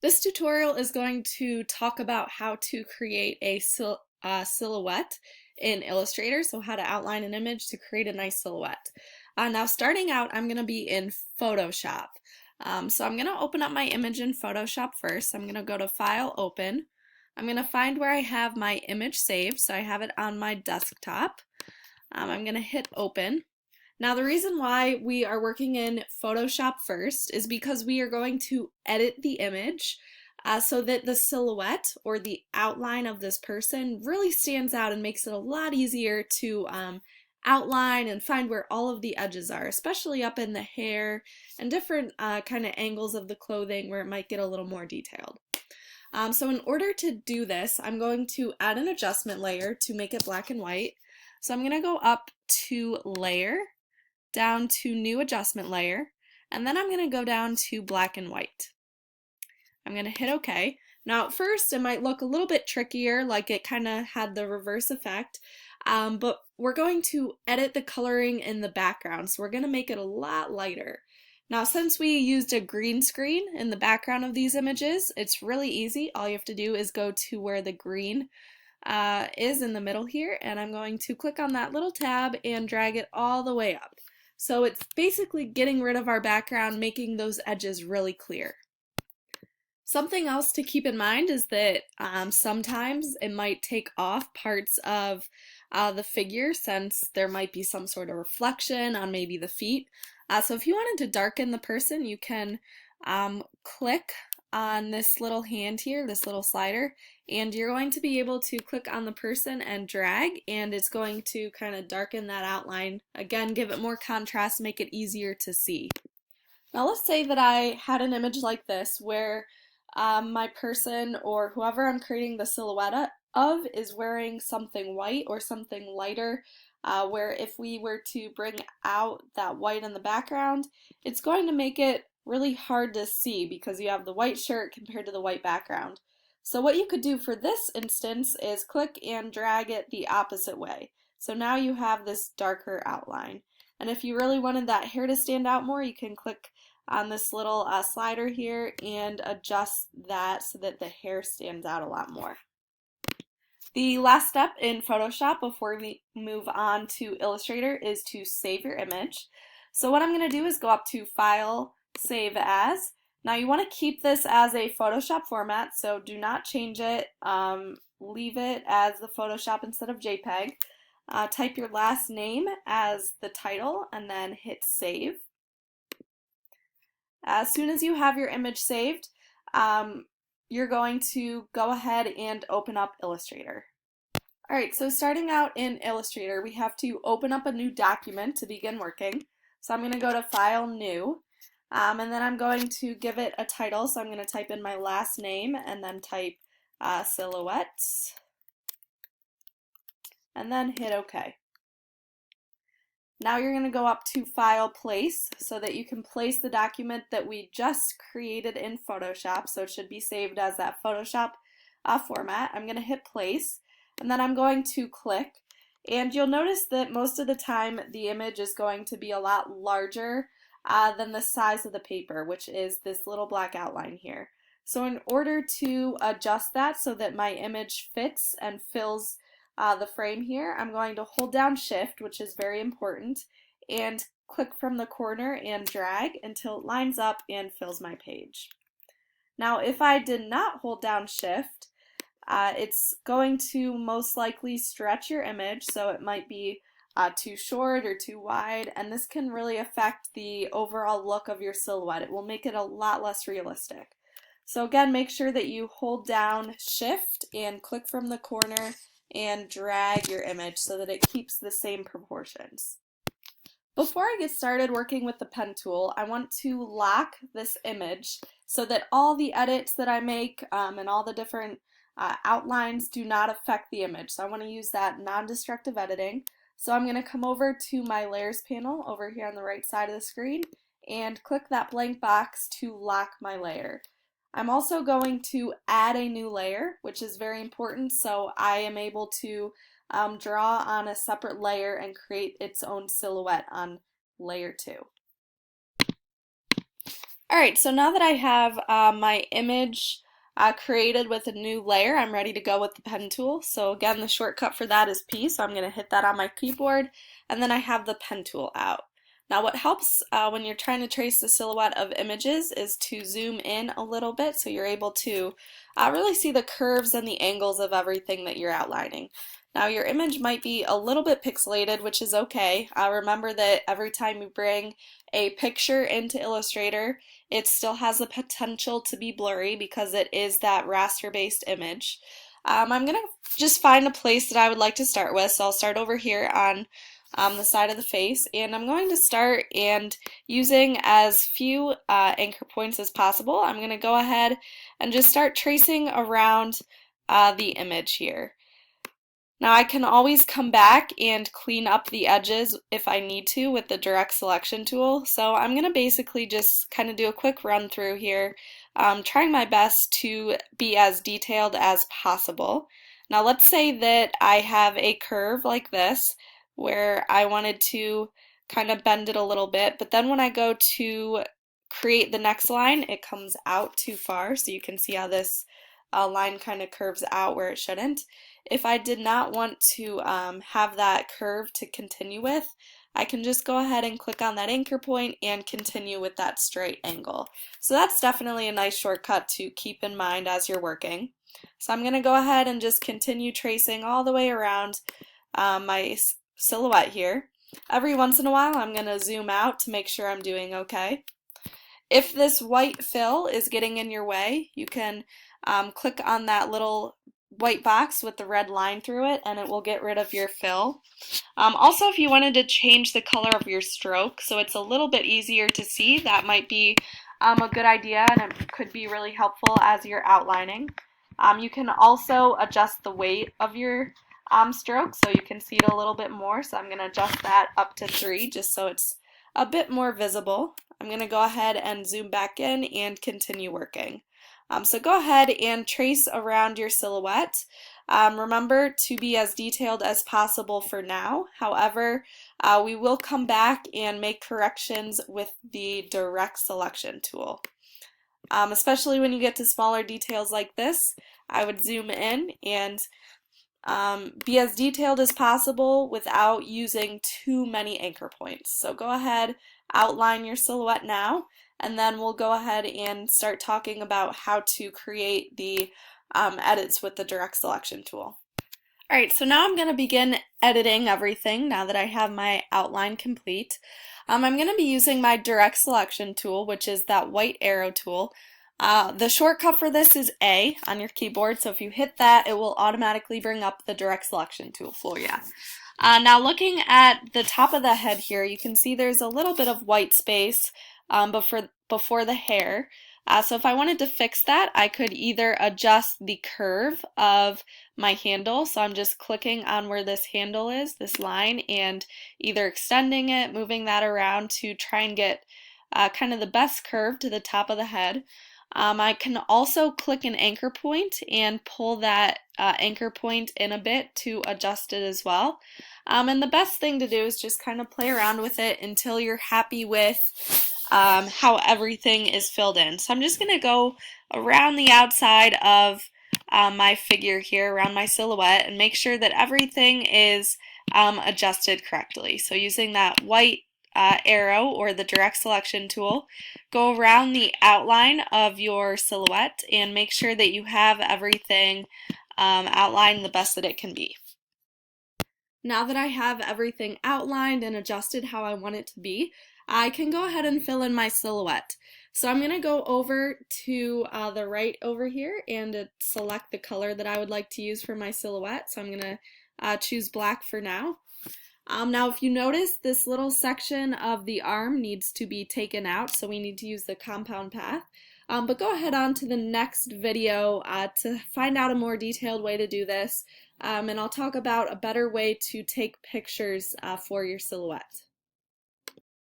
This tutorial is going to talk about how to create a silhouette in Illustrator, so how to outline an image to create a nice silhouette. Now starting out, I'm going to be in Photoshop. So I'm going to open up my image in Photoshop first. I'm going to go to File, Open. I'm going to find where I have my image saved, so I have it on my desktop. I'm going to hit Open. Now the reason why we are working in Photoshop first is because we are going to edit the image so that the silhouette or the outline of this person really stands out and makes it a lot easier to outline and find where all of the edges are, especially up in the hair and different kind of angles of the clothing where it might get a little more detailed. So in order to do this, I'm going to add an adjustment layer to make it black and white. So I'm going to go up to Layer, down to New Adjustment Layer, and then I'm going to go down to Black and White. I'm going to hit OK. Now at first it might look a little bit trickier, like it kind of had the reverse effect, but we're going to edit the coloring in the background, so we're going to make it a lot lighter. Now since we used a green screen in the background of these images, it's really easy. All you have to do is go to where the green is in the middle here, and I'm going to click on that little tab and drag it all the way up. So it's basically getting rid of our background, making those edges really clear. Something else to keep in mind is that sometimes it might take off parts of the figure since there might be some sort of reflection on maybe the feet. So if you wanted to darken the person, you can click on this little hand here, this little slider, and you're going to be able to click on the person and drag, and it's going to kind of darken that outline. Again, give it more contrast, make it easier to see. Now let's say that I had an image like this where my person or whoever I'm creating the silhouette of is wearing something white or something lighter, where if we were to bring out that white in the background, it's going to make it really hard to see because you have the white shirt compared to the white background. So what you could do for this instance is click and drag it the opposite way. So now you have this darker outline. And if you really wanted that hair to stand out more, you can click on this little slider here and adjust that so that the hair stands out a lot more. The last step in Photoshop before we move on to Illustrator is to save your image. So what I'm going to do is go up to File, Save As. Now you want to keep this as a Photoshop format, so do not change it. Leave it as the Photoshop instead of JPEG. Type your last name as the title and then hit Save. As soon as you have your image saved, you're going to go ahead and open up Illustrator. Alright, so starting out in Illustrator, we have to open up a new document to begin working. So I'm going to go to File, New, and then I'm going to give it a title. So I'm going to type in my last name and then type Silhouette, and then hit OK. Now you're going to go up to File, Place, so that you can place the document that we just created in Photoshop, so it should be saved as that Photoshop format. I'm going to hit Place, and then I'm going to click, and you'll notice that most of the time the image is going to be a lot larger than the size of the paper, which is this little black outline here. So in order to adjust that so that my image fits and fills the frame here, I'm going to hold down Shift, which is very important, and click from the corner and drag until it lines up and fills my page. Now if I did not hold down Shift, it's going to most likely stretch your image, so it might be too short or too wide, and this can really affect the overall look of your silhouette. It will make it a lot less realistic. So again, make sure that you hold down Shift and click from the corner and drag your image so that it keeps the same proportions. Before I get started working with the pen tool, I want to lock this image so that all the edits that I make and all the different outlines do not affect the image. So I want to use that non-destructive editing. So I'm going to come over to my Layers panel over here on the right side of the screen and click that blank box to lock my layer. I'm also going to add a new layer, which is very important, so I am able to draw on a separate layer and create its own silhouette on layer 2. Alright, so now that I have my image created with a new layer, I'm ready to go with the pen tool. So again, the shortcut for that is P, so I'm going to hit that on my keyboard, and then I have the pen tool out. Now what helps when you're trying to trace the silhouette of images is to zoom in a little bit so you're able to really see the curves and the angles of everything that you're outlining. Now your image might be a little bit pixelated, which is okay. Remember that every time you bring a picture into Illustrator, it still has the potential to be blurry because it is that raster-based image. I'm going to just find a place that I would like to start with, so I'll start over here on the side of the face, and I'm going to start and using as few anchor points as possible, I'm going to go ahead and just start tracing around the image here. Now I can always come back and clean up the edges if I need to with the direct selection tool. So I'm going to basically just kind of do a quick run through here, trying my best to be as detailed as possible. Now let's say that I have a curve like this where I wanted to kind of bend it a little bit, but then when I go to create the next line, it comes out too far, so you can see how this line kind of curves out where it shouldn't. If I did not want to have that curve to continue with, I can just go ahead and click on that anchor point and continue with that straight angle. So that's definitely a nice shortcut to keep in mind as you're working. So I'm going to go ahead and just continue tracing all the way around my silhouette here. Every once in a while I'm going to zoom out to make sure I'm doing okay. If this white fill is getting in your way, you can click on that little white box with the red line through it and it will get rid of your fill. Also, if you wanted to change the color of your stroke so it's a little bit easier to see, that might be a good idea, and it could be really helpful as you're outlining. You can also adjust the weight of your stroke so you can see it a little bit more. So I'm going to adjust that up to 3 just so it's a bit more visible. I'm going to go ahead and zoom back in and continue working. So go ahead and trace around your silhouette. Remember to be as detailed as possible for now. However, we will come back and make corrections with the direct selection tool. Especially when you get to smaller details like this, I would zoom in and be as detailed as possible without using too many anchor points. So go ahead, outline your silhouette now, and then we'll go ahead and start talking about how to create the edits with the direct selection tool. Alright, so now I'm going to begin editing everything now that I have my outline complete. I'm going to be using my direct selection tool, which is that white arrow tool. The shortcut for this is A on your keyboard, so if you hit that, it will automatically bring up the direct selection tool for you. Now looking at the top of the head here, you can see there's a little bit of white space before the hair. So if I wanted to fix that, I could either adjust the curve of my handle, so I'm just clicking on where this handle is, this line, and either extending it, moving that around to try and get kind of the best curve to the top of the head. I can also click an anchor point and pull that anchor point in a bit to adjust it as well. And the best thing to do is just kind of play around with it until you're happy with how everything is filled in. So I'm just going to go around the outside of my figure here, around my silhouette, and make sure that everything is adjusted correctly. So using that white arrow or the direct selection tool, go around the outline of your silhouette and make sure that you have everything outlined the best that it can be. Now that I have everything outlined and adjusted how I want it to be, I can go ahead and fill in my silhouette. So I'm going to go over to the right over here and select the color that I would like to use for my silhouette. So I'm going to choose black for now. Now if you notice, this little section of the arm needs to be taken out, so we need to use the compound path. But go ahead on to the next video to find out a more detailed way to do this, and I'll talk about a better way to take pictures for your silhouette.